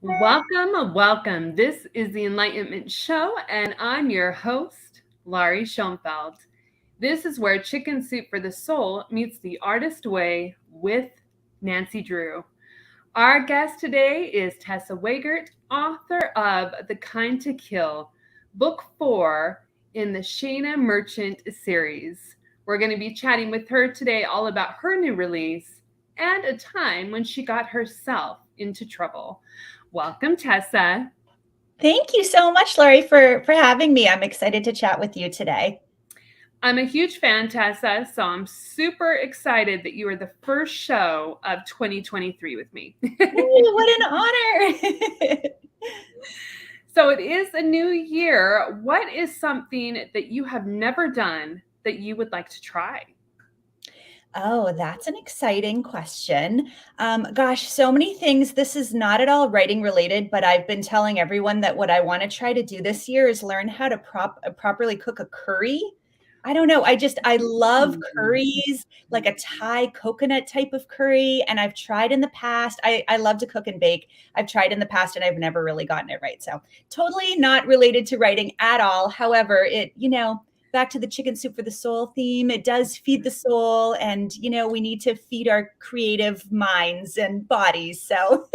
Welcome, welcome. This is the Enlightenment Show, and I'm your host, Laurie Schoenfeld. This is where Chicken Soup for the Soul meets the artist way with Nancy Drew. Our guest today is Tessa Wegert, author of The Kind to Kill, Book 4 in the Shayna Merchant series. We're going to be chatting with her today all about her new release and a time when she got herself into trouble. Welcome, Tessa. Thank you so much, Laurie, for having me. I'm excited to chat with you today. I'm a huge fan, Tessa, so I'm super excited that you are the first show of 2023 with me. Ooh, what an honor. So it is a new year. What is something that you have never done that you would like to try? Oh, that's an exciting question. Gosh, so many things. This is not at all writing related, but I've been telling everyone that what I want to try to do this year is learn how to properly cook a curry. I don't know. I love curries, like a Thai coconut type of curry. And I've tried in the past. I love to cook and bake. I've tried in the past and I've never really gotten it right. So totally not related to writing at all. However, back to the chicken soup for the soul theme, it does feed the soul, and we need to feed our creative minds and bodies. So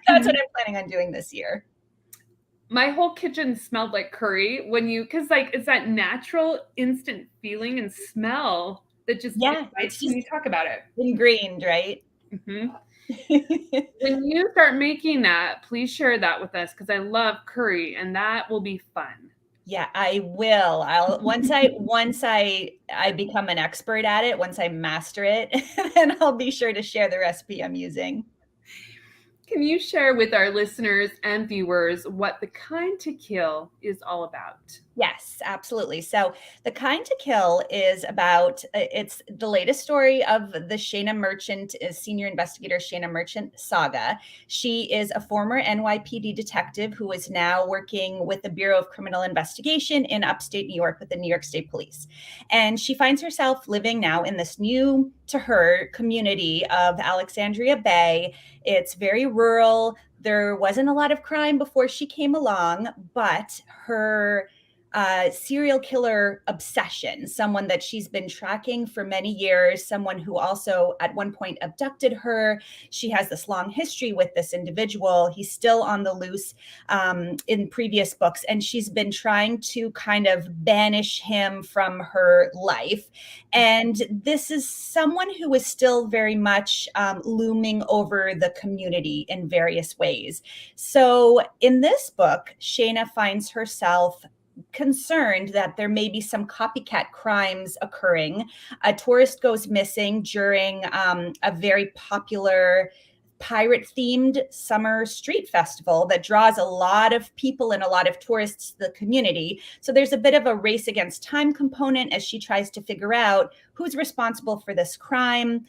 that's what I'm planning on doing this year. My whole kitchen smelled like curry because it's that natural instant feeling and smell that just excites when you talk about it. Ingrained, right? Mm-hmm. When you start making that, please share that with us because I love curry and that will be fun. Yeah, I will. Once I become an expert at it, once I master it, then I'll be sure to share the recipe I'm using. Can you share with our listeners and viewers what The Kind to Kill is all about? Yes, absolutely. So The Kind to Kill is it's the latest story of the Shayna Merchant, senior investigator Shayna Merchant saga. She is a former NYPD detective who is now working with the Bureau of Criminal Investigation in upstate New York with the New York State Police. And she finds herself living now in this new, to her, community of Alexandria Bay. It's very rural. There wasn't a lot of crime before she came along, but her serial killer obsession, someone that she's been tracking for many years, someone who also at one point abducted her. She has this long history with this individual. He's still on the loose in previous books, and she's been trying to kind of banish him from her life. And this is someone who is still very much looming over the community in various ways. So in this book, Shayna finds herself concerned that there may be some copycat crimes occurring. A tourist goes missing during a very popular pirate-themed summer street festival that draws a lot of people and a lot of tourists to the community. So there's a bit of a race against time component as she tries to figure out who's responsible for this crime.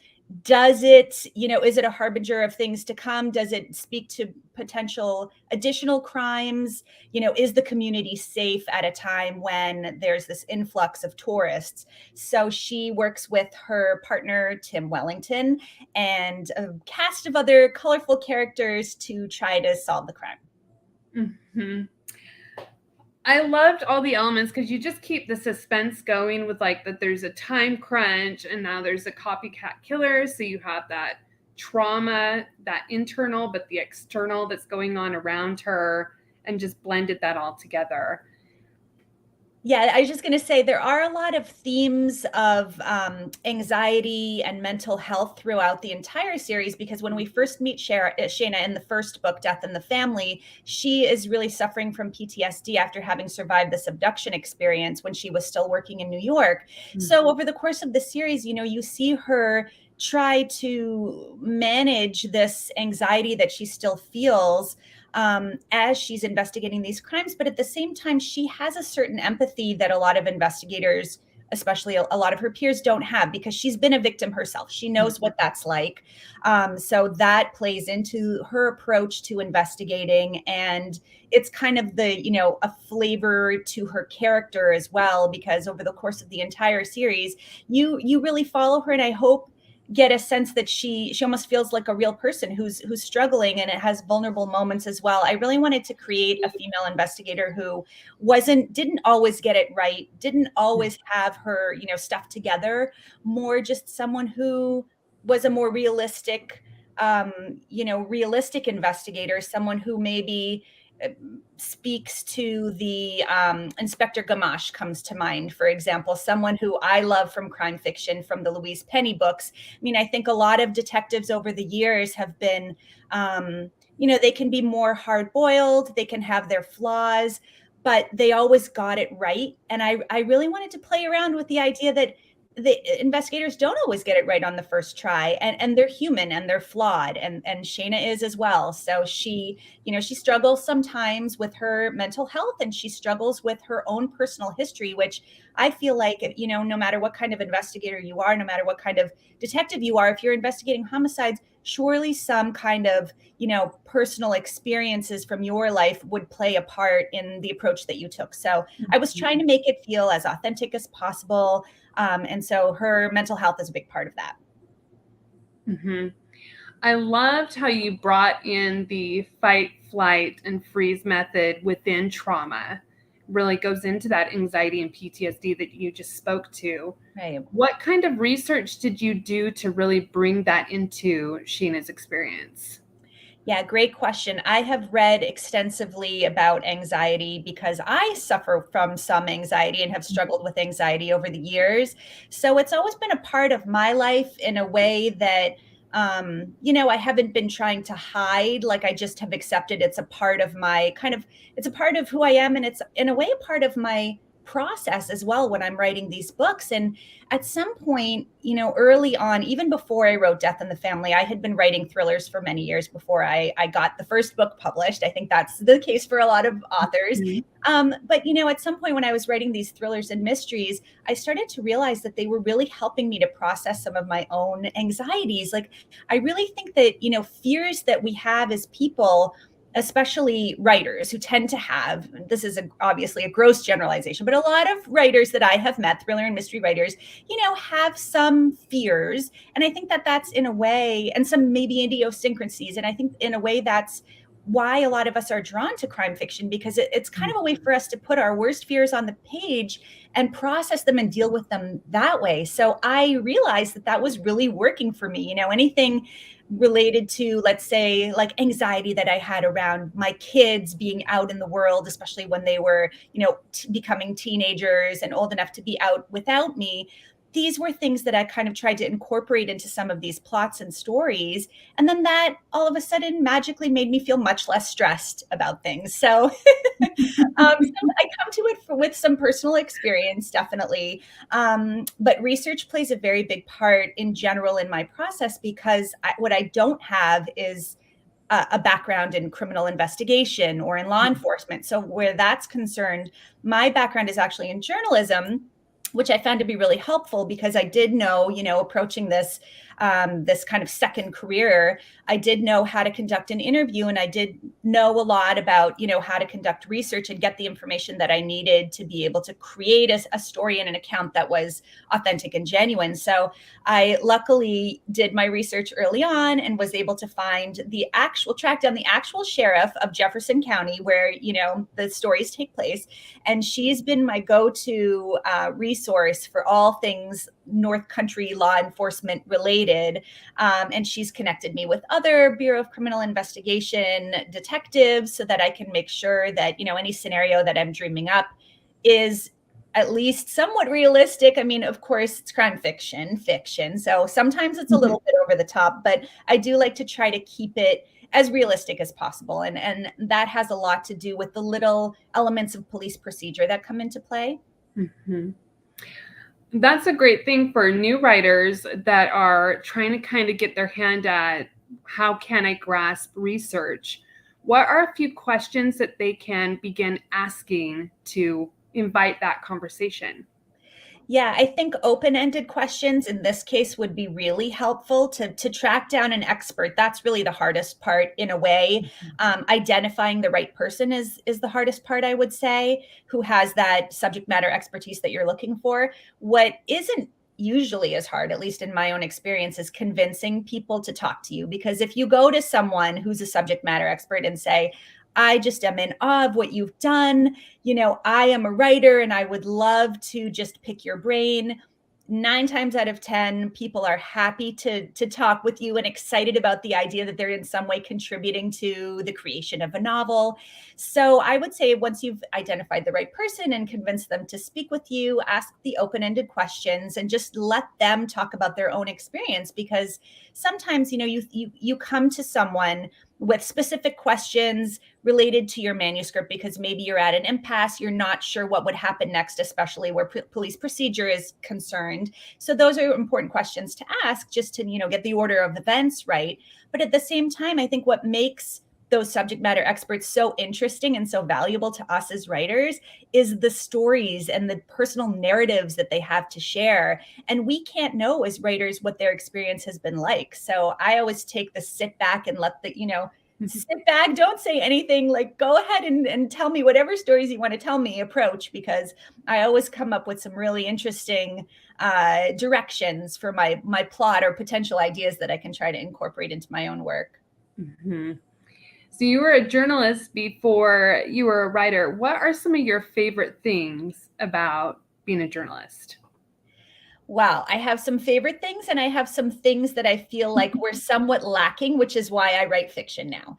Is it a harbinger of things to come? Does it speak to potential additional crimes? Is the community safe at a time when there's this influx of tourists? So she works with her partner, Tim Wellington, and a cast of other colorful characters to try to solve the crime. Mm-hmm. I loved all the elements because you just keep the suspense going with that there's a time crunch and now there's a copycat killer. So you have that trauma, that internal, but the external that's going on around her, and just blended that all together. Yeah, I was just going to say there are a lot of themes of anxiety and mental health throughout the entire series, because when we first meet Shayna in the first book, Death in the Family, she is really suffering from PTSD after having survived this abduction experience when she was still working in New York. Mm-hmm. So over the course of the series, you see her try to manage this anxiety that she still feels as she's investigating these crimes. But at the same time, she has a certain empathy that a lot of investigators, especially a lot of her peers, don't have, because she's been a victim herself. She knows what that's like. So that plays into her approach to investigating. And it's kind of a flavor to her character as well, because over the course of the entire series, you really follow her. And I hope get a sense that she almost feels like a real person who's struggling, and it has vulnerable moments as well. I really wanted to create a female investigator who didn't always get it right, didn't always have her, stuff together, more just someone who was a more realistic, realistic investigator, someone who maybe uh, speaks to the Inspector Gamache comes to mind, for example, someone who I love from crime fiction, from the Louise Penny books. I mean, I think a lot of detectives over the years have been, they can be more hard boiled, they can have their flaws, but they always got it right. And I really wanted to play around with the idea that the investigators don't always get it right on the first try, and they're human and they're flawed, and Shayna is as well. So she struggles sometimes with her mental health, and she struggles with her own personal history, which I feel like, no matter what kind of investigator you are, no matter what kind of detective you are, if you're investigating homicides, surely some kind of, personal experiences from your life would play a part in the approach that you took. So I was trying to make it feel as authentic as possible. And so her mental health is a big part of that. Mm-hmm. I loved how you brought in the fight, flight, and freeze method within trauma. Really goes into that anxiety and PTSD that you just spoke to. Right. What kind of research did you do to really bring that into Sheena's experience? Yeah, great question. I have read extensively about anxiety because I suffer from some anxiety and have struggled with anxiety over the years. So it's always been a part of my life in a way that, I haven't been trying to hide. Like, I just have accepted it's a part of my it's a part of who I am. And it's in a way a part of my process as well when I'm writing these books. And at some point, early on, even before I wrote Death in the Family, I had been writing thrillers for many years before I got the first book published. I think that's the case for a lot of authors. But, at some point when I was writing these thrillers and mysteries, I started to realize that they were really helping me to process some of my own anxieties. Like, I really think that, fears that we have as people, especially writers who tend to have, this is obviously a gross generalization, but a lot of writers that I have met, thriller and mystery writers, have some fears. And I think that that's in a way, and some maybe idiosyncrasies. And I think in a way that's why a lot of us are drawn to crime fiction, because it's kind of a way for us to put our worst fears on the page and process them and deal with them that way. So I realized that that was really working for me. Anything related to, let's say, like anxiety that I had around my kids being out in the world, especially when they were, becoming teenagers and old enough to be out without me. These were things that I kind of tried to incorporate into some of these plots and stories. And then that all of a sudden magically made me feel much less stressed about things. So, so I come to it with some personal experience, definitely. But research plays a very big part in general in my process, because what I don't have is a background in criminal investigation or in law enforcement. So where that's concerned, my background is actually in journalism, which I found to be really helpful, because I did know, approaching this this kind of second career, I did know how to conduct an interview, and I did know a lot about, how to conduct research and get the information that I needed to be able to create a story and an account that was authentic and genuine. So I luckily did my research early on and was able to track down the actual sheriff of Jefferson County, where, the stories take place. And she's been my go-to resource for all things North Country law enforcement related. And she's connected me with other Bureau of Criminal Investigation detectives so that I can make sure that, any scenario that I'm dreaming up is at least somewhat realistic. I mean, of course, it's crime fiction. So sometimes it's a little bit over the top, but I do like to try to keep it as realistic as possible. And that has a lot to do with the little elements of police procedure that come into play. Mm-hmm. That's a great thing for new writers that are trying to kind of get their hand at how can I grasp research. What are a few questions that they can begin asking to invite that conversation? Yeah, I think open-ended questions in this case would be really helpful to track down an expert. That's really the hardest part in a way. Identifying the right person is the hardest part, I would say, who has that subject matter expertise that you're looking for. What isn't usually is hard, at least in my own experience, is convincing people to talk to you. Because if you go to someone who's a subject matter expert and say, I just am in awe of what you've done, I am a writer and I would love to just pick your brain, 9 times out of 10, people are happy to talk with you and excited about the idea that they're in some way contributing to the creation of a novel. So I would say once you've identified the right person and convinced them to speak with you, ask the open-ended questions and just let them talk about their own experience. Because sometimes, you come to someone with specific questions related to your manuscript because maybe you're at an impasse, you're not sure what would happen next, especially where police procedure is concerned. So those are important questions to ask just to, get the order of events right. But at the same time, I think what makes those subject matter experts so interesting and so valuable to us as writers is the stories and the personal narratives that they have to share. And we can't know as writers what their experience has been like. So I always take the sit back and let the, sit back, don't say anything, like go ahead and tell me whatever stories you want to tell me approach, because I always come up with some really interesting directions for my plot or potential ideas that I can try to incorporate into my own work. Mm-hmm. So you were a journalist before you were a writer. What are some of your favorite things about being a journalist? Wow, I have some favorite things and I have some things that I feel like we're somewhat lacking, which is why I write fiction now.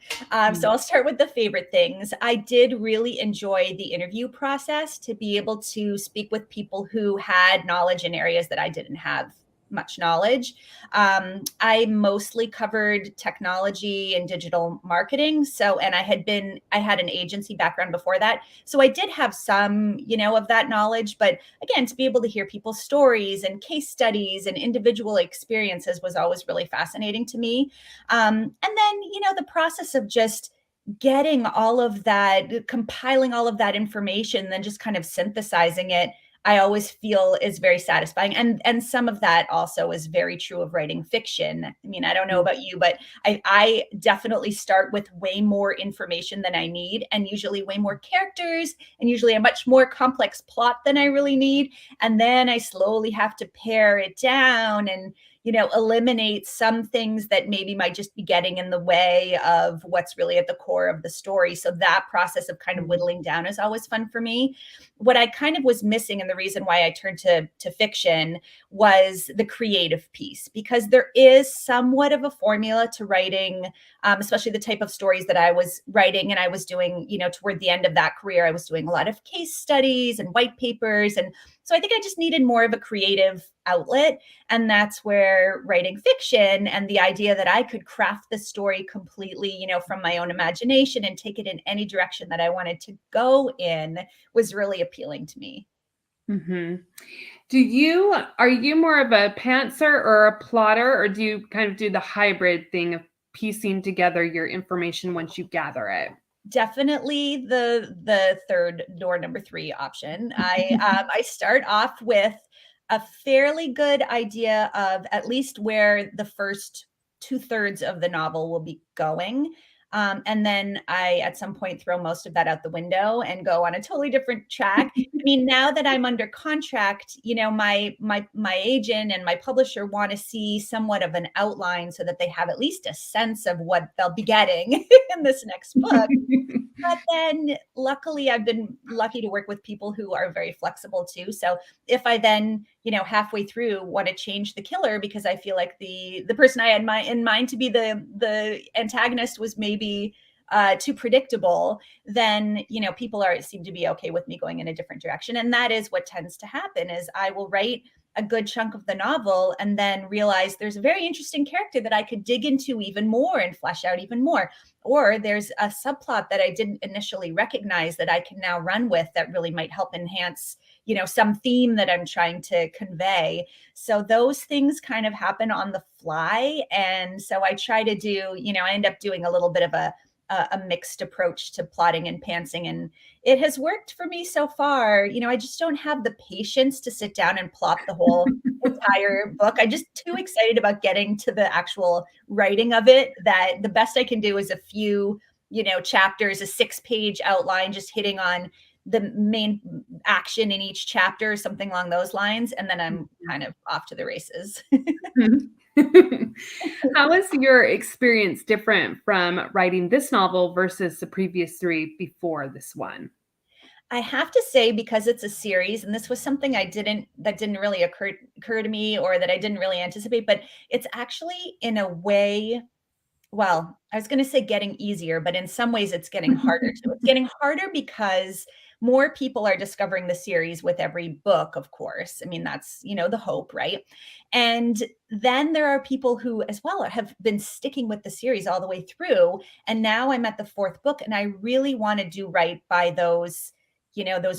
So I'll start with the favorite things. I did really enjoy the interview process to be able to speak with people who had knowledge in areas that I didn't have much knowledge. I mostly covered technology and digital marketing. So, and I had an agency background before that. So I did have some, of that knowledge. But again, to be able to hear people's stories and case studies and individual experiences was always really fascinating to me. And then, the process of just getting all of that, compiling all of that information, then just kind of synthesizing it, I always feel is very satisfying. And some of that also is very true of writing fiction. I mean, I don't know about you, but I definitely start with way more information than I need, and usually way more characters, and usually a much more complex plot than I really need. And then I slowly have to pare it down and eliminate some things that maybe might just be getting in the way of what's really at the core of the story. So that process of kind of whittling down is always fun for me. What I kind of was missing, and the reason why I turned to fiction, was the creative piece, because there is somewhat of a formula to writing, especially the type of stories that I was writing and I was doing, toward the end of that career, I was doing a lot of case studies and white papers. And so I think I just needed more of a creative outlet. And that's where writing fiction and the idea that I could craft the story completely, from my own imagination and take it in any direction that I wanted to go in was really appealing to me. Mm-hmm. Are you more of a pantser or a plotter, or do you kind of do the hybrid thing of piecing together your information once you gather it? Definitely the third door, number 3 option. I start off with a fairly good idea of at least where the first 2/3 of the novel will be going. And then I, at some point, throw most of that out the window and go on a totally different track. I mean, now that I'm under contract, my agent and my publisher want to see somewhat of an outline so that they have at least a sense of what they'll be getting in this next book. But then luckily I've been lucky to work with people who are very flexible too. So if I then, halfway through want to change the killer because I feel like the person I had in mind to be the antagonist was maybe too predictable, then, people seem to be okay with me going in a different direction. And that is what tends to happen is I will write a good chunk of the novel and then realize there's a very interesting character that I could dig into even more and flesh out even more. Or there's a subplot that I didn't initially recognize that I can now run with that really might help enhance, some theme that I'm trying to convey. So those things kind of happen on the fly. And so I try to do, I end up doing a little bit of a mixed approach to plotting and pantsing. And it has worked for me so far. I just don't have the patience to sit down and plot the whole entire book. I'm just too excited about getting to the actual writing of it that the best I can do is a few, chapters, a 6-page outline, just hitting on the main action in each chapter, something along those lines, and then I'm kind of off to the races. How is your experience different from writing this novel versus the previous three before this one? I have to say, because it's a series, and this was something that didn't really occur to me, or that I didn't really anticipate, but it's actually in a way, well, I was going to say getting easier, but in some ways it's getting harder too. It's getting harder because more people are discovering the series with every book, of course. I mean, that's, the hope, right? And then there are people who as well have been sticking with the series all the way through. And now I'm at the fourth book, and I really want to do right by those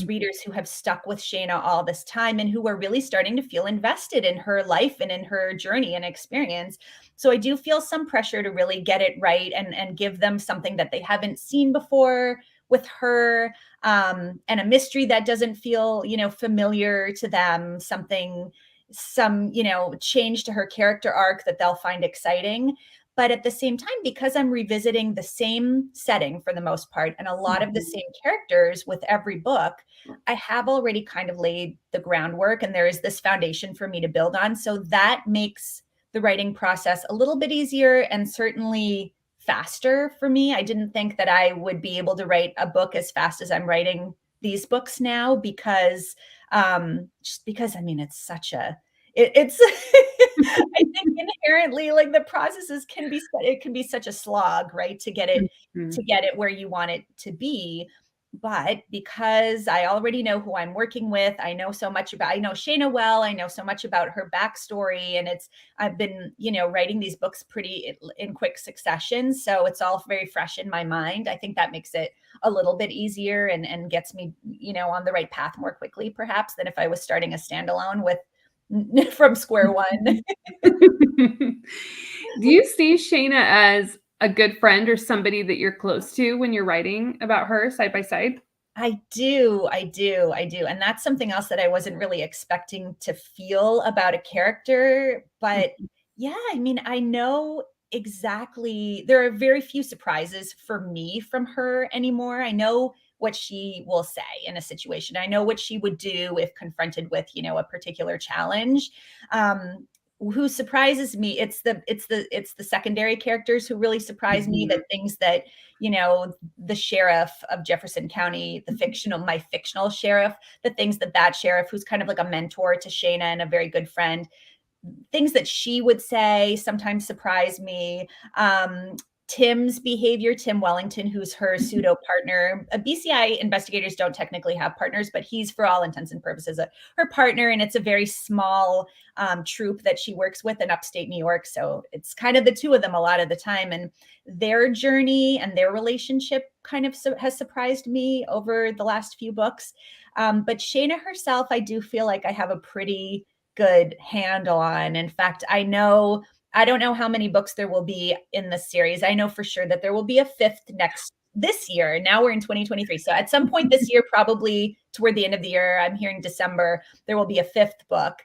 readers who have stuck with Shayna all this time, and who are really starting to feel invested in her life and in her journey and experience. So I do feel some pressure to really get it right, and give them something that they haven't seen before with her, and a mystery that doesn't feel, familiar to them, some change to her character arc that they'll find exciting. But at the same time, because I'm revisiting the same setting for the most part, and a lot of the same characters with every book, I have already kind of laid the groundwork, and there is this foundation for me to build on. So that makes the writing process a little bit easier, and certainly faster for me. I didn't think that I would be able to write a book as fast as I'm writing these books now, because just because, I mean, it's such a it's I think inherently, like, the processes it can be such a slog, right, to get it where you want it to be. But because I already know who I'm working with, I know Shayna well, I know so much about her backstory, and I've been, writing these books pretty in quick succession. So it's all very fresh in my mind. I think that makes it a little bit easier, and gets me, on the right path more quickly, perhaps, than if I was starting a standalone with from square one. Do you see Shayna as a good friend or somebody that you're close to when you're writing about her side by side? I do, I do, I do. And that's something else that I wasn't really expecting to feel about a character. But yeah, I mean, I know exactly, there are very few surprises for me from her anymore. I know what she will say in a situation. I know what she would do if confronted with, a particular challenge. Who surprises me, it's the secondary characters who really surprise me, Mhm. that things that, the sheriff of Jefferson County, my fictional sheriff, the things that sheriff, who's kind of like a mentor to Shayna and a very good friend, things that she would say sometimes surprise me. Tim's behavior, Tim Wellington, who's her pseudo partner. BCI investigators don't technically have partners, but he's, for all intents and purposes, her partner. And it's a very small troop that she works with in upstate New York. So it's kind of the two of them a lot of the time. And their journey and their relationship kind of has surprised me over the last few books. But Shayna herself, I do feel like I have a pretty good handle on. In fact, I don't know how many books there will be in this series. I know for sure that there will be a fifth this year. Now we're in 2023. So at some point this year, probably toward the end of the year, I'm hearing December, there will be a fifth book,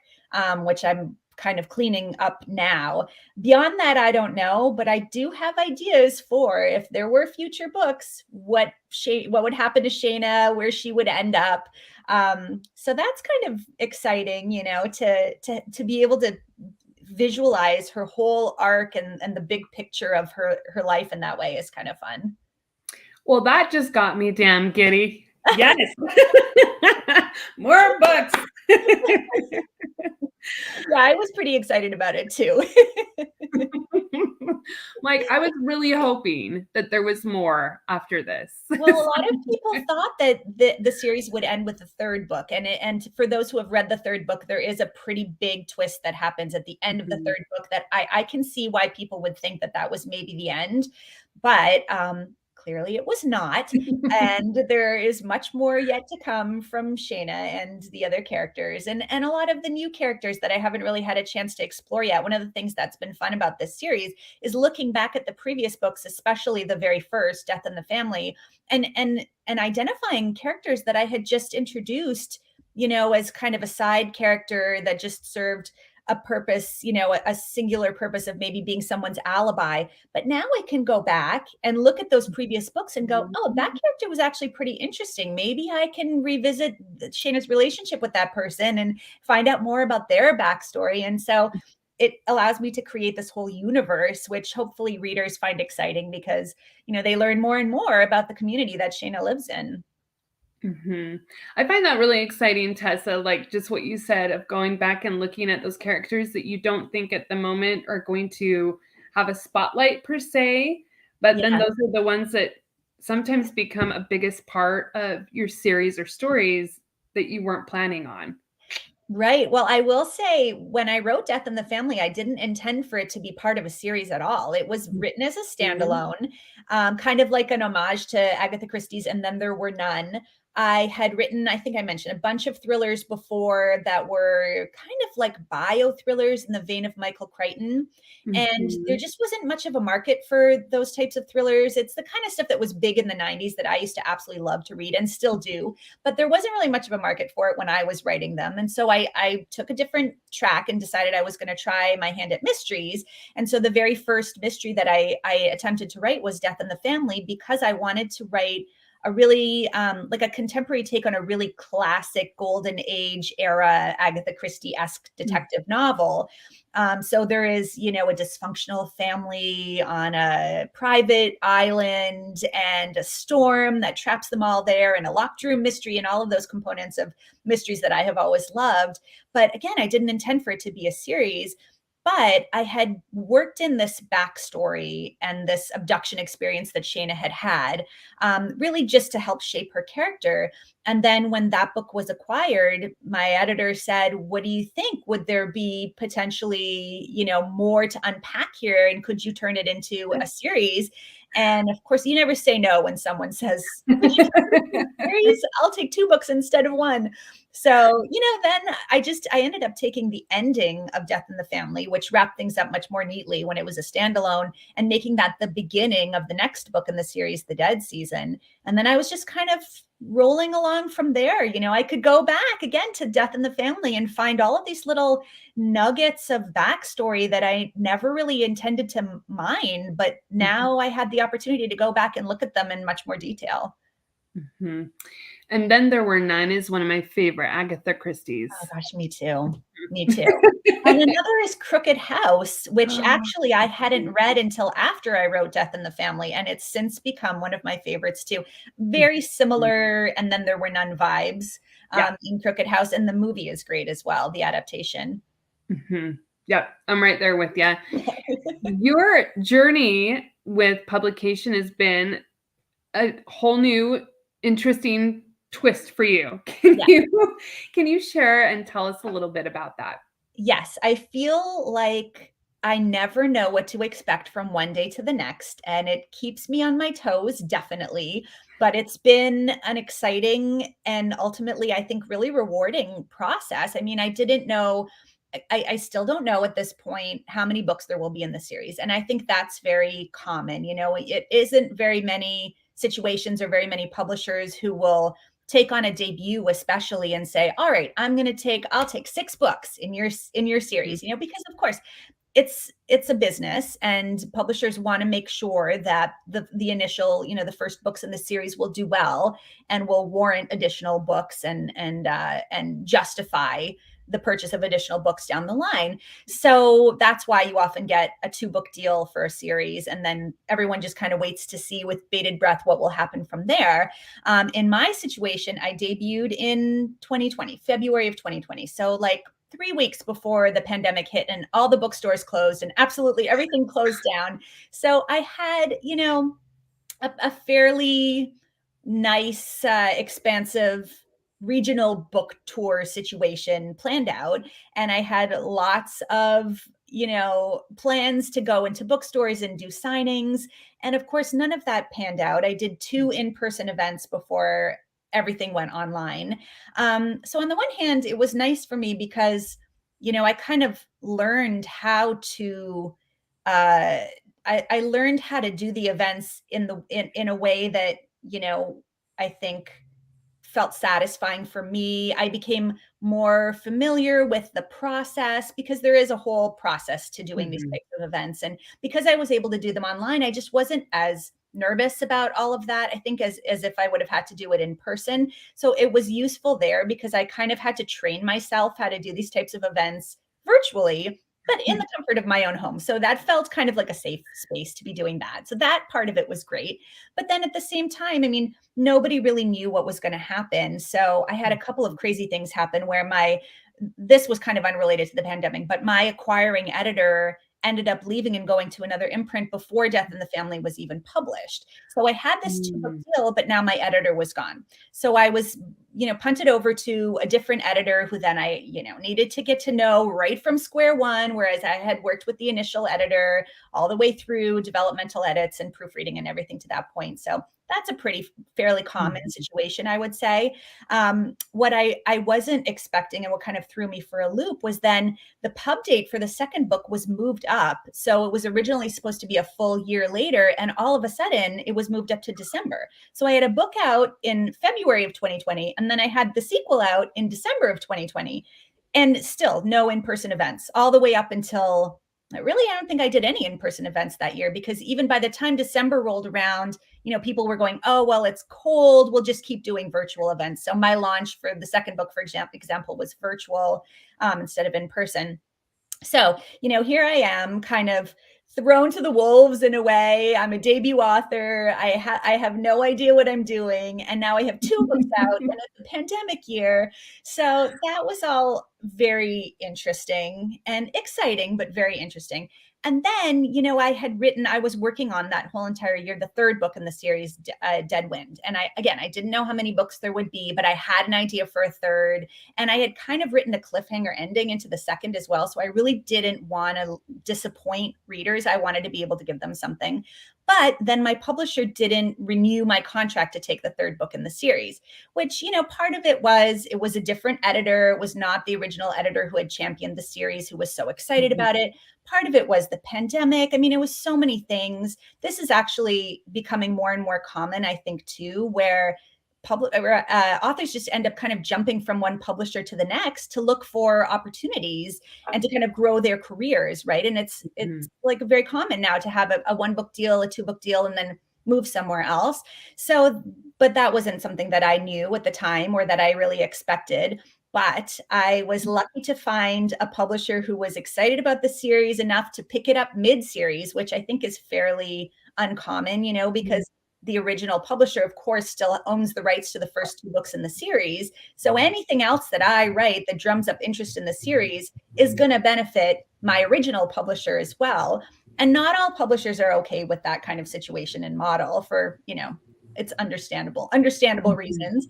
which I'm kind of cleaning up now. Beyond that, I don't know, but I do have ideas for, if there were future books, what would happen to Shayna, where she would end up. So that's kind of exciting, to be able to visualize her whole arc, and the big picture of her life in that way is kind of fun. Well, that just got me damn giddy. Yes. More books. Yeah, I was pretty excited about it too. Like, I was really hoping that there was more after this. Well, a lot of people thought that the series would end with the third book, and for those who have read the third book, there is a pretty big twist that happens at the end of the third book that I can see why people would think that was maybe the end, but clearly it was not. And there is much more yet to come from Shayna and the other characters, and a lot of the new characters that I haven't really had a chance to explore yet. One of the things that's been fun about this series is looking back at the previous books, especially the very first, Death in the Family, and identifying characters that I had just introduced, as kind of a side character that just served a purpose, a singular purpose of maybe being someone's alibi. But now I can go back and look at those previous books and go, oh, that character was actually pretty interesting. Maybe I can revisit Shayna's relationship with that person and find out more about their backstory. And so it allows me to create this whole universe, which hopefully readers find exciting because, they learn more and more about the community that Shayna lives in. Mm-hmm. I find that really exciting, Tessa, like just what you said of going back and looking at those characters that you don't think at the moment are going to have a spotlight per se, but then Yeah. those are the ones that sometimes become a biggest part of your series or stories that you weren't planning on. Right. Well, I will say when I wrote Death in the Family, I didn't intend for it to be part of a series at all. It was written as a standalone, kind of like an homage to Agatha Christie's And Then There Were None. I had written, I think I mentioned, a bunch of thrillers before that were kind of like bio thrillers in the vein of Michael Crichton. And there just wasn't much of a market for those types of thrillers. It's the kind of stuff that was big in the 90s that I used to absolutely love to read and still do, but there wasn't really much of a market for it when I was writing them. And so I took a different track and decided I was going to try my hand at mysteries. And so the very first mystery that I attempted to write was Death in the Family, because I wanted to write a really like a contemporary take on a really classic golden age era Agatha Christie-esque detective novel. So there is, a dysfunctional family on a private island and a storm that traps them all there, and a locked room mystery, and all of those components of mysteries that I have always loved. But again, I didn't intend for it to be a series. But I had worked in this backstory and this abduction experience that Shayna had had, really just to help shape her character. And then when that book was acquired, my editor said, what do you think? Would there be potentially, more to unpack here? And could you turn it into a series? And of course, you never say no when someone says, would you turn it into a series? I'll take 2 books instead of 1. So, then I ended up taking the ending of Death in the Family, which wrapped things up much more neatly when it was a standalone, and making that the beginning of the next book in the series, The Dead Season. And then I was just kind of rolling along from there. I could go back again to Death in the Family and find all of these little nuggets of backstory that I never really intended to mine, but now I had the opportunity to go back and look at them in much more detail. Mm-hmm. And Then There Were None is one of my favorite Agatha Christie's. Oh gosh, me too. Me too. And another is Crooked House, which actually I hadn't read until after I wrote Death in the Family, and it's since become one of my favorites too. Very similar And Then There Were None vibes in Crooked House, and the movie is great as well, the adaptation. Mm-hmm. Yep, I'm right there with you. Your journey with publication has been a whole new interesting twist for you. Can you share and tell us a little bit about that? Yes, I feel like I never know what to expect from one day to the next, and it keeps me on my toes, definitely. But it's been an exciting and ultimately, I think, really rewarding process. I mean, I didn't know, I still don't know at this point how many books there will be in the series. And I think that's very common. It isn't very many situations or very many publishers who will take on a debut especially and say, all right, I'll take 6 books in your series, because of course it's a business, and publishers want to make sure that the initial, the first books in the series will do well and will warrant additional books and justify the purchase of additional books down the line. So that's why you often get a 2-book deal for a series, and then everyone just kind of waits to see with bated breath what will happen from there. In my situation, I debuted in 2020, February of 2020. So like 3 weeks before the pandemic hit and all the bookstores closed and absolutely everything closed down. So I had, a fairly nice, expansive regional book tour situation planned out. And I had lots of, plans to go into bookstores and do signings. And of course, none of that panned out. I did 2 in-person events before everything went online. So on the one hand, it was nice for me because, I kind of learned how to, uh, I learned how to do the events in a way that, I think felt satisfying for me. I became more familiar with the process because there is a whole process to doing these Mhm. types of events. And because I was able to do them online, I just wasn't as nervous about all of that, I think, as if I would have had to do it in person. So it was useful there because I kind of had to train myself how to do these types of events virtually, but in the comfort of my own home. So that felt kind of like a safe space to be doing that. So that part of it was great. But then at the same time, I mean, nobody really knew what was going to happen. So I had a couple of crazy things happen where this was kind of unrelated to the pandemic, but my acquiring editor ended up leaving and going to another imprint before Death in the Family was even published. So I had this 2-book Mm. deal, but now my editor was gone. So I was, punted over to a different editor who then I, needed to get to know right from square one, whereas I had worked with the initial editor all the way through developmental edits and proofreading and everything to that point. So that's a fairly common Mhm. situation, I would say. What I wasn't expecting and what kind of threw me for a loop was then the pub date for the second book was moved up. So it was originally supposed to be a full year later, and all of a sudden it was moved up to December. So I had a book out in February of 2020, and then I had the sequel out in December of 2020, and still no in-person events all the way up until really, I don't think I did any in-person events that year, because even by the time December rolled around, people were going, oh, well, it's cold, we'll just keep doing virtual events. So my launch for the second book, for example, was virtual instead of in person. So, here I am kind of thrown to the wolves in a way. I'm a debut author. I have no idea what I'm doing. And now I have 2 books out and it's a pandemic year. So that was all very interesting and exciting, but very interesting. And then, I was working on that whole entire year, the third book in the series, Dead Wind. And I didn't know how many books there would be, but I had an idea for a third. And I had kind of written a cliffhanger ending into the second as well. So I really didn't want to disappoint readers. I wanted to be able to give them something. But then my publisher didn't renew my contract to take the third book in the series, which, part of it was a different editor. It was not the original editor who had championed the series, who was so excited Mhm. about it. Part of it was the pandemic. I mean, it was so many things. This is actually becoming more and more common, I think, too, where authors just end up kind of jumping from one publisher to the next to look for opportunities and to kind of grow their careers, right? And it's Mhm. like very common now to have a 1-book deal, a 2-book deal, and then move somewhere else. So, but that wasn't something that I knew at the time or that I really expected. But I was lucky to find a publisher who was excited about the series enough to pick it up mid-series, which I think is fairly uncommon, because the original publisher, of course, still owns the rights to the first 2 books in the series. So anything else that I write that drums up interest in the series is going to benefit my original publisher as well. And not all publishers are okay with that kind of situation and model for, it's understandable Mhm. reasons,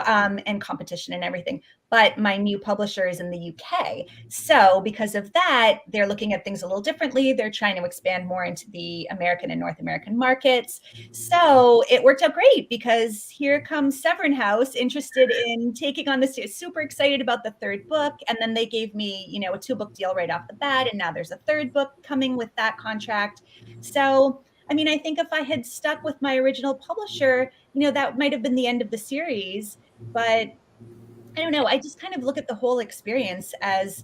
and competition and everything. But my new publisher is in the UK. So because of that, they're looking at things a little differently. They're trying to expand more into the American and North American markets. So it worked out great because here comes Severn House interested in taking on this, super excited about the third book. And then they gave me, a 2-book deal right off the bat. And now there's a third book coming with that contract. So, I mean, I think if I had stuck with my original publisher, that might have been the end of the series. But I don't know. I just kind of look at the whole experience as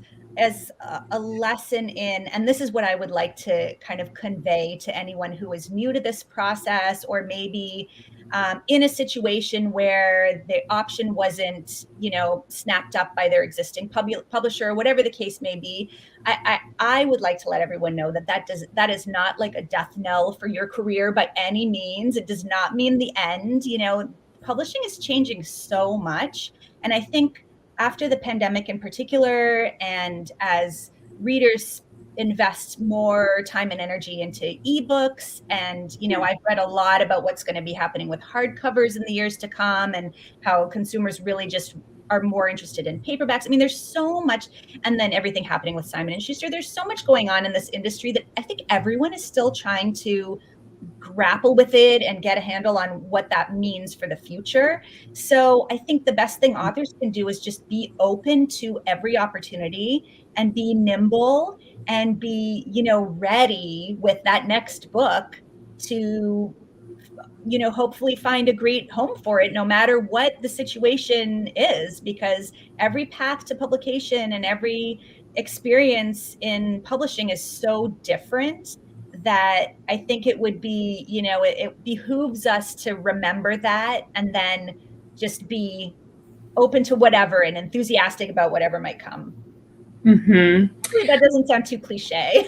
a lesson in, and this is what I would like to kind of convey to anyone who is new to this process, or maybe in a situation where the option wasn't, snapped up by their existing publisher, or whatever the case may be. I would like to let everyone know that is not like a death knell for your career by any means. It does not mean the end. Publishing is changing so much, and I think after the pandemic in particular, and as readers invest more time and energy into ebooks, and I've read a lot about what's going to be happening with hardcovers in the years to come, and how consumers really just are more interested in paperbacks. I mean, there's so much, and then everything happening with Simon and Schuster. There's so much going on in this industry that I think everyone is still trying to grapple with it and get a handle on what that means for the future. So I think the best thing authors can do is just be open to every opportunity and be nimble and be, ready with that next book to hopefully find a great home for it, no matter what the situation is, because every path to publication and every experience in publishing is so different that I think it would be, it behooves us to remember that and then just be open to whatever and enthusiastic about whatever might come. Mm-hmm. Hopefully that doesn't sound too cliche.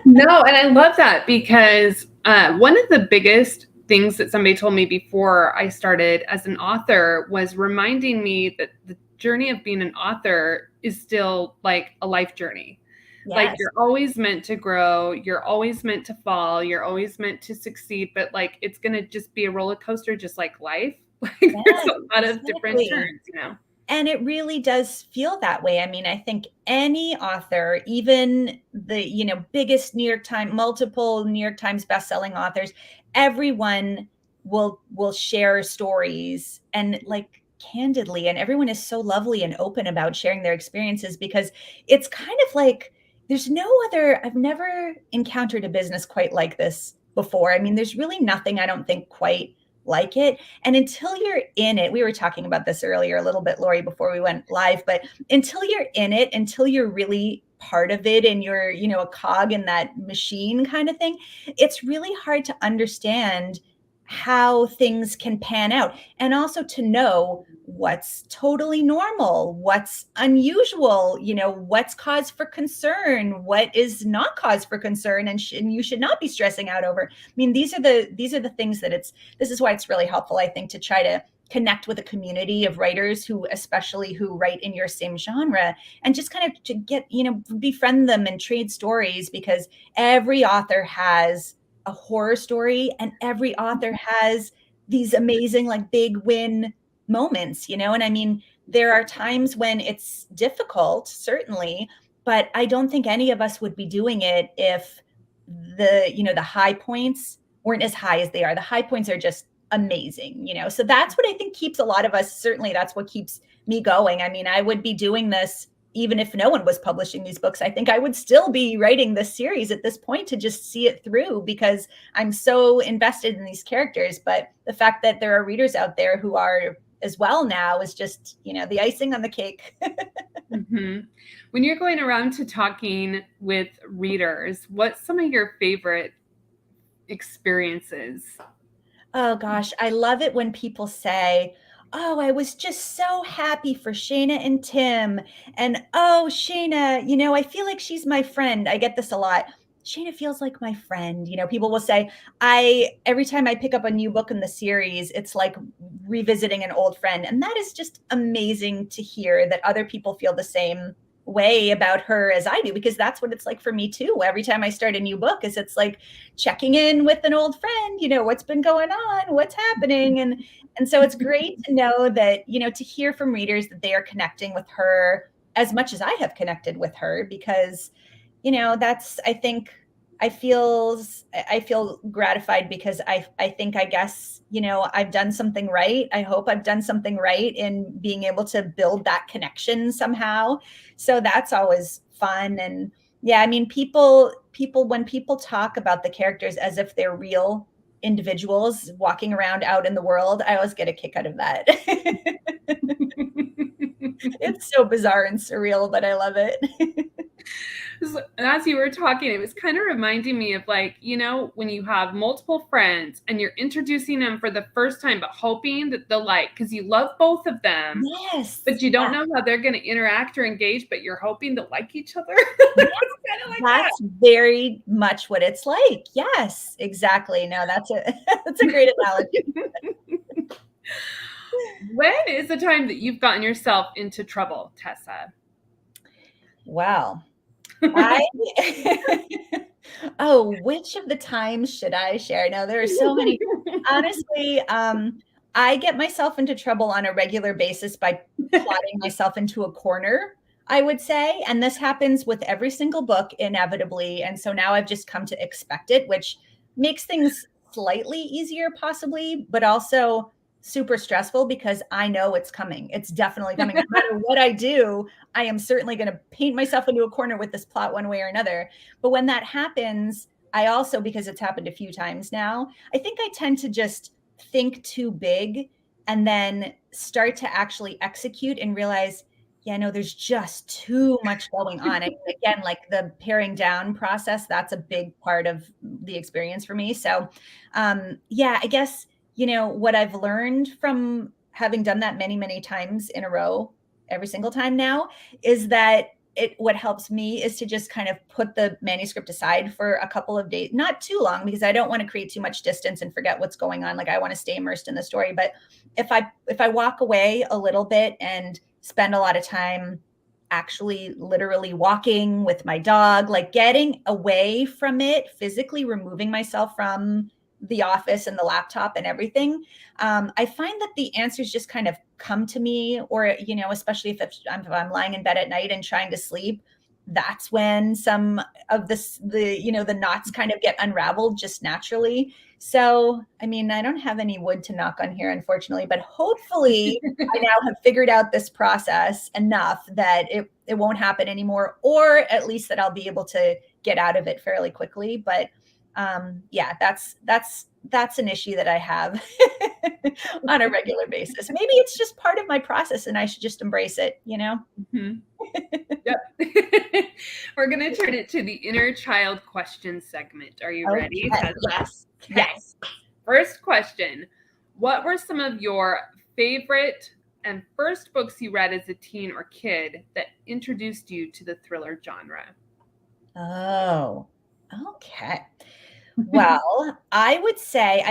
No, and I love that because one of the biggest things that somebody told me before I started as an author was reminding me that the journey of being an author is still like a life journey. Yes. Like you're always meant to grow, you're always meant to fall, you're always meant to succeed, but like it's going to just be a roller coaster just like life. Like there's a lot of different turns, And it really does feel that way. I mean, I think any author, even the, biggest multiple New York Times bestselling authors, everyone will share stories and like candidly, and everyone is so lovely and open about sharing their experiences because it's kind of like I've never encountered a business quite like this before. I mean, there's really nothing I don't think quite like it. And until you're in it, we were talking about this earlier a little bit, Lori, before we went live, but until you're in it, until you're really part of it and you're, a cog in that machine kind of thing, it's really hard to understand how things can pan out and also to know what's totally normal, what's unusual, what's cause for concern, what is not cause for concern and you should not be stressing out over. I mean, these are the things that this is why it's really helpful, I think, to try to connect with a community of writers especially who write in your same genre, and just kind of to get, befriend them and trade stories, because every author has a horror story and every author has these amazing like big win moments, and I mean, there are times when it's difficult, certainly, but I don't think any of us would be doing it if the high points weren't as high as they are. The high points are just amazing, so that's what I think keeps a lot of us, certainly that's what keeps me going. I mean, I would be doing this even if no one was publishing these books. I think I would still be writing this series at this point to just see it through because I'm so invested in these characters. But the fact that there are readers out there who are as well now is just, the icing on the cake. Mm-hmm. When you're going around to talking with readers, what's some of your favorite experiences? Oh gosh, I love it when people say, "Oh, I was just so happy for Shayna and Tim." And, "Oh, Shayna, I feel like she's my friend." I get this a lot. "Shayna feels like my friend." People will say, every time I pick up a new book in the series, it's like revisiting an old friend. And that is just amazing to hear that other people feel the same way about her as I do, because that's what it's like for me too. Every time I start a new book, it's like checking in with an old friend, what's been going on, what's happening. And so it's great to know that, to hear from readers that they are connecting with her as much as I have connected with her, because, that's, I think, I feel gratified because I think, I guess, I've done something right. I hope I've done something right in being able to build that connection somehow. So that's always fun. And yeah, I mean, when people talk about the characters as if they're real individuals walking around out in the world, I always get a kick out of that. It's so bizarre and surreal, but I love it. As you were talking, it was kind of reminding me of like, when you have multiple friends and you're introducing them for the first time, but hoping that they'll because you love both of them. Yes. But you don't know how they're going to interact or engage, but you're hoping they'll like each other. Yes, that's very much what it's like. Yes, exactly. No, that's a great analogy. When is the time that you've gotten yourself into trouble, Tessa? Wow. Which of the times should I share? No, there are so many. Honestly, I get myself into trouble on a regular basis by plotting myself into a corner, I would say. And this happens with every single book, inevitably. And so now I've just come to expect it, which makes things slightly easier, possibly, but also super stressful because I know it's coming. It's definitely coming. No matter what I do, I am certainly going to paint myself into a corner with this plot one way or another. But when that happens, I also, because it's happened a few times now, I think I tend to just think too big and then start to actually execute and realize, yeah, no, there's just too much going on. And again, like the paring down process, that's a big part of the experience for me. So, yeah, I guess, what I've learned from having done that many, many times in a row, every single time now, is that what helps me is to just kind of put the manuscript aside for a couple of days, not too long, because I don't want to create too much distance and forget what's going on. Like I want to stay immersed in the story. But if I walk away a little bit and spend a lot of time actually literally walking with my dog, like getting away from it, physically removing myself from the office and the laptop and everything, I find that the answers just kind of come to me, or, especially if I'm lying in bed at night and trying to sleep, that's when some of the knots kind of get unraveled just naturally. So, I mean, I don't have any wood to knock on here, unfortunately, but hopefully I now have figured out this process enough that it won't happen anymore, or at least that I'll be able to get out of it fairly quickly. But yeah, that's an issue that I have on a regular basis. Maybe it's just part of my process and I should just embrace it, Mm-hmm. Yep. We're going to turn it to the inner child question segment. Are you ready? Yes. Okay. Yes. First question. What were some of your favorite and first books you read as a teen or kid that introduced you to the thriller genre? Oh, okay. Well, I would say,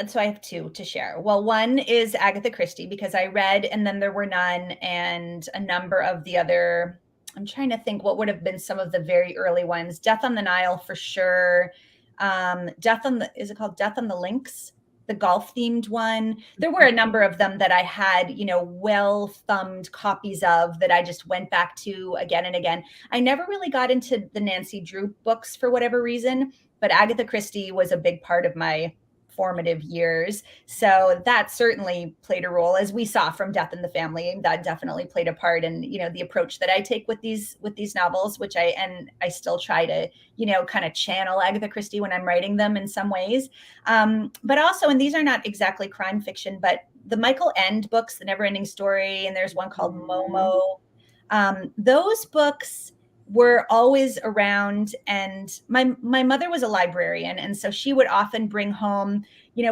so I have two to share. Well, one is Agatha Christie, because I read And Then There Were None, and a number of the other, I'm trying to think what would have been some of the very early ones. Death on the Nile for sure. Is it called Death on the Links? The golf themed one. There were a number of them that I had, well thumbed copies of that I just went back to again and again. I never really got into the Nancy Drew books for whatever reason, but Agatha Christie was a big part of my formative years. So that certainly played a role, as we saw from Death in the Family. That definitely played a part in, the approach that I take with these novels, which I still try to, kind of channel Agatha Christie when I'm writing them in some ways. But also, and these are not exactly crime fiction, but the Michael End books, The Neverending Story, and there's one called Momo. Those books were always around, and my mother was a librarian, and so she would often bring home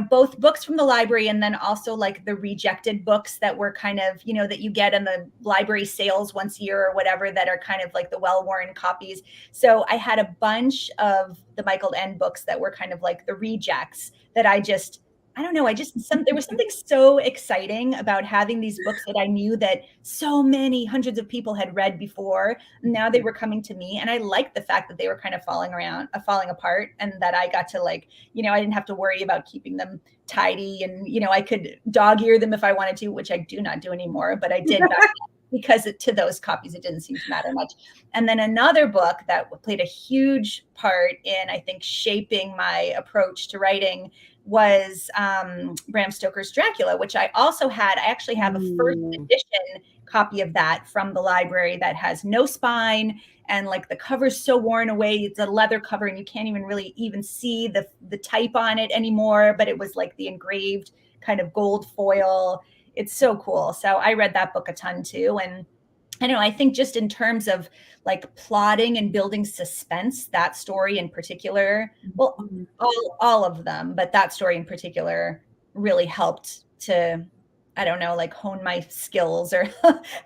both books from the library and then also like the rejected books that were kind of that you get in the library sales once a year or whatever, that are kind of like the well-worn copies. So I had a bunch of the Michael End books that were kind of like the rejects that I don't know. There was something so exciting about having these books that I knew that so many hundreds of people had read before. Now they were coming to me, and I liked the fact that they were kind of falling apart, and that I got to I didn't have to worry about keeping them tidy, and I could dog ear them if I wanted to, which I do not do anymore, but I did back then, because to those copies, it didn't seem to matter much. And then another book that played a huge part in, I think, shaping my approach to writing was Bram Stoker's Dracula, which I also had. I actually have a first edition copy of that from the library that has no spine, and like the cover's so worn away. It's a leather cover and you can't even really even see the type on it anymore, but it was like the engraved kind of gold foil. It's so cool. So I read that book a ton too. And I don't know, I think just in terms of like plotting and building suspense, that story in particular, well, all of them, but that story in particular really helped to, I don't know, like hone my skills, or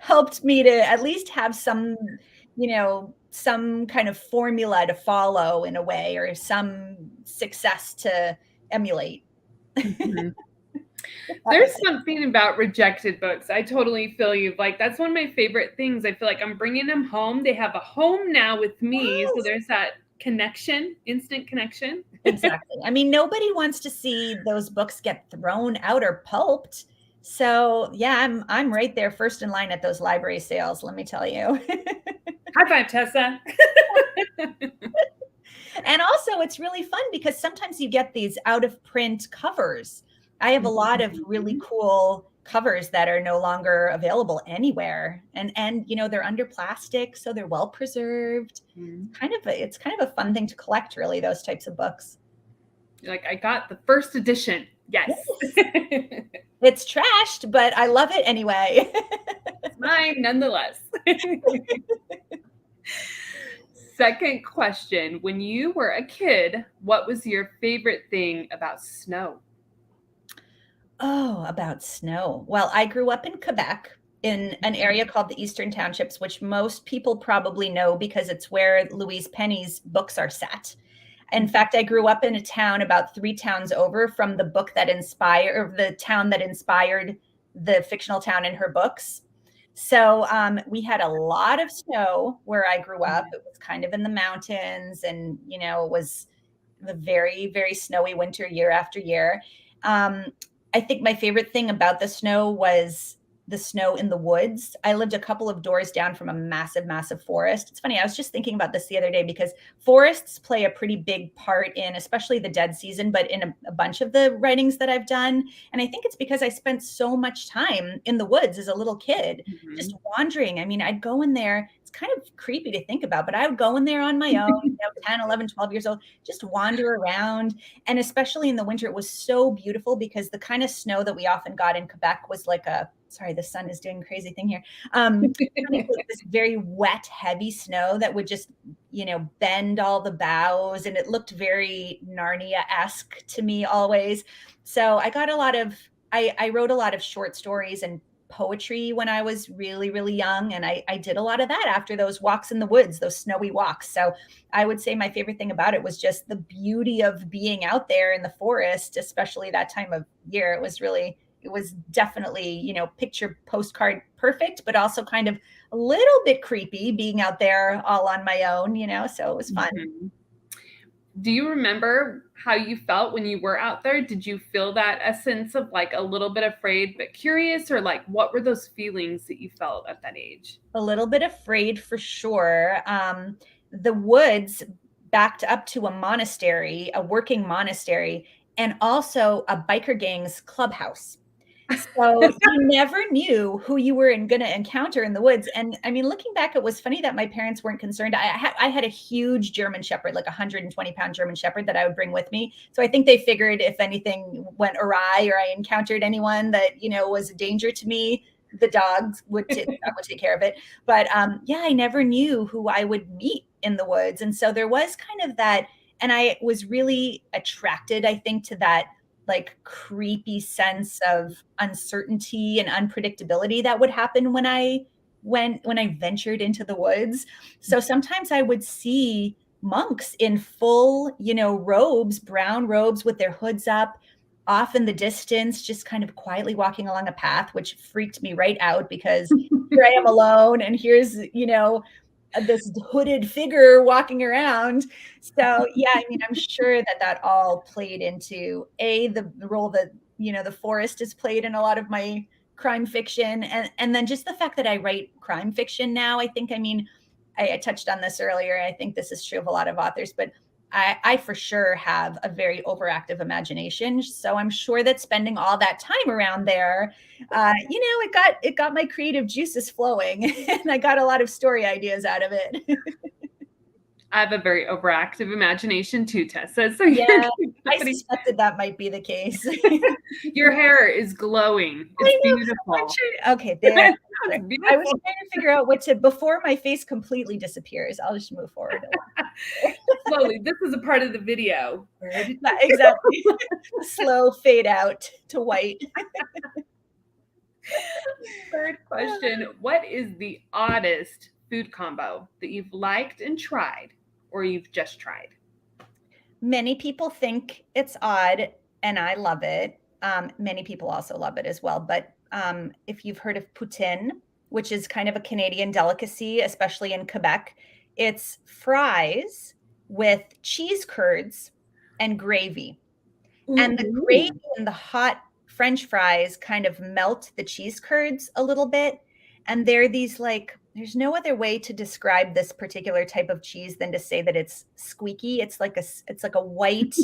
helped me to at least have some, some kind of formula to follow in a way, or some success to emulate. Mm-hmm. There's something about rejected books. I totally feel you. Like, that's one of my favorite things. I feel like I'm bringing them home. They have a home now with me. Yes. So there's that connection, instant connection. Exactly. I mean, nobody wants to see those books get thrown out or pulped. So yeah, I'm right there first in line at those library sales, let me tell you. High five, Tessa. And also it's really fun because sometimes you get these out of print covers. I have a lot of really cool covers that are no longer available anywhere. And they're under plastic, so they're well preserved. Mhm. It's kind of a fun thing to collect, really, those types of books. Like, I got the first edition. Yes. It's trashed, but I love it anyway. It's mine nonetheless. Second question. When you were a kid, what was your favorite thing about snow? Oh, about snow. Well, I grew up in Quebec in an area called the Eastern Townships, which most people probably know because it's where Louise Penny's books are set. In fact, I grew up in a town about 3 towns over from the town that inspired the fictional town in her books. So we had a lot of snow where I grew up. It was kind of in the mountains, and it was the very, very snowy winter year after year. I think my favorite thing about the snow was the snow in the woods. I lived a couple of doors down from a massive, massive forest. It's funny, I was just thinking about this the other day because forests play a pretty big part in, especially the dead season, but in a bunch of the writings that I've done. And I think it's because I spent so much time in the woods as a little kid, just wandering. I mean, I'd go in there. It's kind of creepy to think about, but I would go in there on my own, 10, 11, 12 years old, just wander around. And especially in the winter, it was so beautiful because the kind of snow that we often got in Quebec was like sorry, the sun is doing a crazy thing here. Kind of like this very wet, heavy snow that would just, bend all the boughs, and it looked very Narnia-esque to me always. So I wrote a lot of short stories and poetry when I was really, really young. And I did a lot of that after those walks in the woods, those snowy walks. So I would say my favorite thing about it was just the beauty of being out there in the forest, especially that time of year. It was definitely, picture postcard perfect, but also kind of a little bit creepy being out there all on my own, so it was fun. Mm-hmm. Do you remember how you felt when you were out there? Did you feel that essence of like a little bit afraid but curious, or like what were those feelings that you felt at that age? A little bit afraid for sure. The woods backed up to a monastery, a working monastery, and also a biker gang's clubhouse. So you never knew who you were going to encounter in the woods. And I mean, looking back, it was funny that my parents weren't concerned. I had a huge German Shepherd, like 120-pound German Shepherd that I would bring with me. So I think they figured if anything went awry or I encountered anyone that, was a danger to me, the dogs would take care of it. But yeah, I never knew who I would meet in the woods. And so there was kind of that. And I was really attracted, I think, to that like creepy sense of uncertainty and unpredictability that would happen when I ventured into the woods. So sometimes I would see monks in full, robes, brown robes with their hoods up, off in the distance, just kind of quietly walking along a path, which freaked me right out because here I am alone and here's, this hooded figure walking around. So yeah, I mean, I'm sure that all played into the role that, the forest has played in a lot of my crime fiction. And then just the fact that I write crime fiction now, I think, I mean, I touched on this earlier. I think this is true of a lot of authors, but I for sure have a very overactive imagination. So I'm sure that spending all that time around there, it got my creative juices flowing, and I got a lot of story ideas out of it. I have a very overactive imagination too, Tessa. So yeah, I suspected that might be the case. Your hair is glowing. It's beautiful. Okay, there. I was trying to figure out before my face completely disappears. I'll just move forward. Slowly. This is a part of the video. Exactly. Slow fade out to white. Third question. What is the oddest food combo that you've liked and tried, or you've just tried? Many people think it's odd, and I love it. Many people also love it as well. But if you've heard of poutine, which is kind of a Canadian delicacy, especially in Quebec, it's fries with cheese curds and gravy. Ooh. And the gravy and the hot French fries kind of melt the cheese curds a little bit. And they're these there's no other way to describe this particular type of cheese than to say that it's squeaky. It's like a white,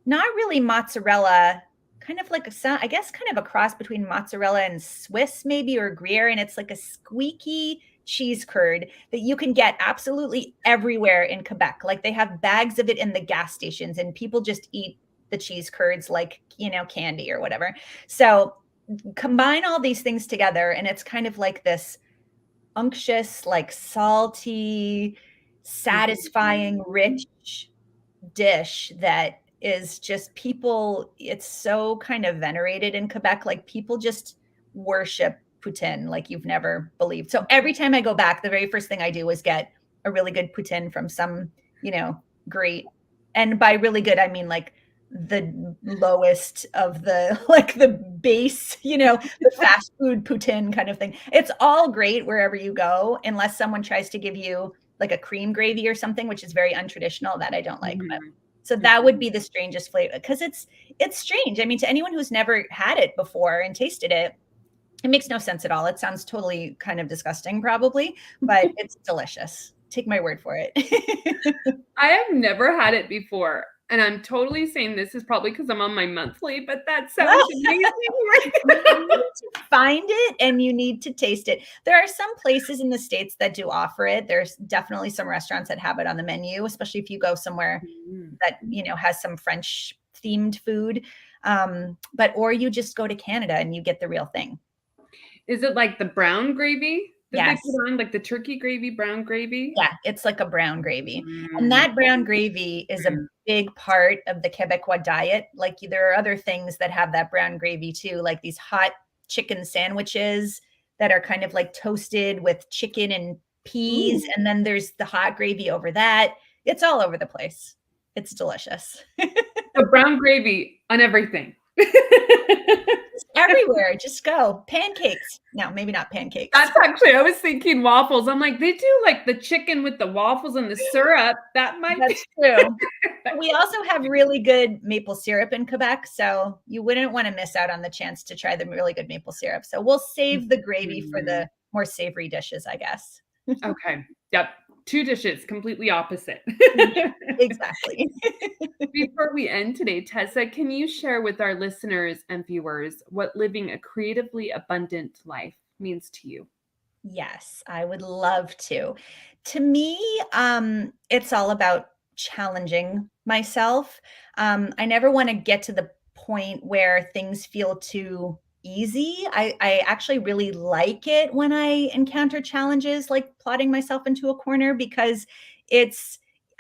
not really mozzarella kind of like I guess kind of a cross between mozzarella and Swiss maybe, or Gruyere. And it's like a squeaky cheese curd that you can get absolutely everywhere in Quebec. Like they have bags of it in the gas stations and people just eat the cheese curds like, candy or whatever. So combine all these things together and it's kind of like this unctuous, like salty, satisfying, rich dish that is just it's so kind of venerated in Quebec. Like people just worship poutine like you've never believed. So every time I go back, the very first thing I do is get a really good poutine from some, great, and by really good, I mean like the lowest of the like the base, the fast food poutine kind of thing. It's all great wherever you go, unless someone tries to give you like a cream gravy or something, which is very untraditional that I don't like. But so that would be the strangest flavor, because it's strange. I mean, to anyone who's never had it before and tasted it, it makes no sense at all. It sounds totally kind of disgusting probably, but it's delicious. Take my word for it. I have never had it before. And I'm totally saying this is probably because I'm on my monthly, but that sounds amazing. You need to find it and you need to taste it. There are some places in the States that do offer it. There's definitely some restaurants that have it on the menu, especially if you go somewhere that, has some French themed food. Or you just go to Canada and you get the real thing. Is it like the brown gravy that Yes. they put on, like the turkey gravy, brown gravy? Yeah, it's like a brown gravy. And that brown gravy is a big part of the Quebecois diet. Like there are other things that have that brown gravy too, like these hot chicken sandwiches that are kind of like toasted with chicken and peas. And then there's the hot gravy over that. It's all over the place. It's delicious. The brown gravy on everything. Everywhere. Just go. Pancakes. No, maybe not pancakes. That's actually, I was thinking waffles. I'm like, they do like the chicken with the waffles and the syrup. That's true. We also have really good maple syrup in Quebec, so you wouldn't want to miss out on the chance to try the really good maple syrup. So we'll save the gravy for the more savory dishes, I guess. Okay. Yep. Two dishes, completely opposite. Exactly. Before we end today, Tessa, can you share with our listeners and viewers what living a creatively abundant life means to you? Yes, I would love to. To me, it's all about challenging myself. I never want to get to the point where things feel too easy. I actually really like it when I encounter challenges like plotting myself into a corner, because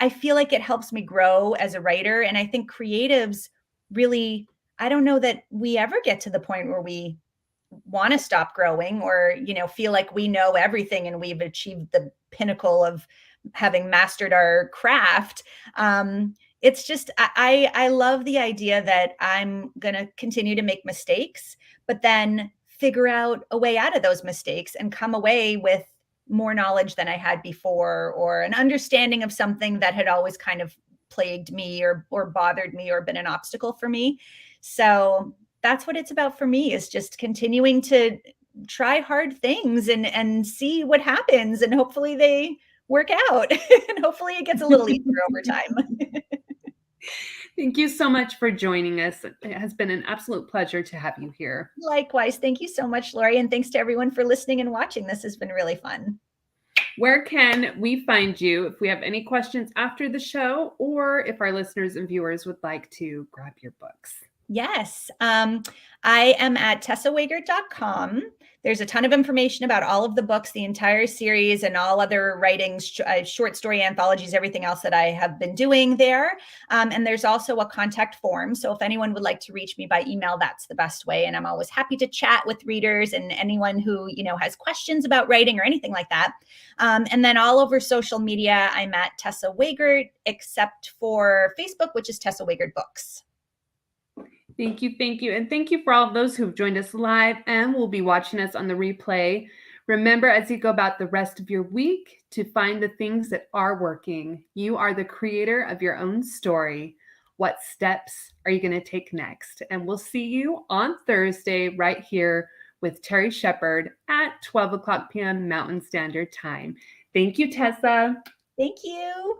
I feel like it helps me grow as a writer. And I think creatives really, I don't know that we ever get to the point where we want to stop growing, or feel like we know everything and we've achieved the pinnacle of having mastered our craft. It's just I love the idea that I'm going to continue to make mistakes, but then figure out a way out of those mistakes and come away with more knowledge than I had before, or an understanding of something that had always kind of plagued me or bothered me or been an obstacle for me. So that's what it's about for me, is just continuing to try hard things and see what happens. And hopefully they work out and hopefully it gets a little easier over time. Thank you so much for joining us. It has been an absolute pleasure to have you here. Likewise. Thank you so much, Lori. And thanks to everyone for listening and watching. This has been really fun. Where can we find you if we have any questions after the show, or if our listeners and viewers would like to grab your books? Yes. I am at tessawegert.com. There's a ton of information about all of the books, the entire series, and all other writings, short story anthologies, everything else that I have been doing there. And there's also a contact form. So if anyone would like to reach me by email, that's the best way. And I'm always happy to chat with readers and anyone who, has questions about writing or anything like that. And then all over social media, I'm at Tessa Wegert, except for Facebook, which is Tessa Wegert Books. Thank you. Thank you. And thank you for all of those who've joined us live and will be watching us on the replay. Remember, as you go about the rest of your week, to find the things that are working. You are the creator of your own story. What steps are you going to take next? And we'll see you on Thursday right here with Terry Shepard at 12 o'clock p.m. Mountain Standard Time. Thank you, Tessa. Thank you.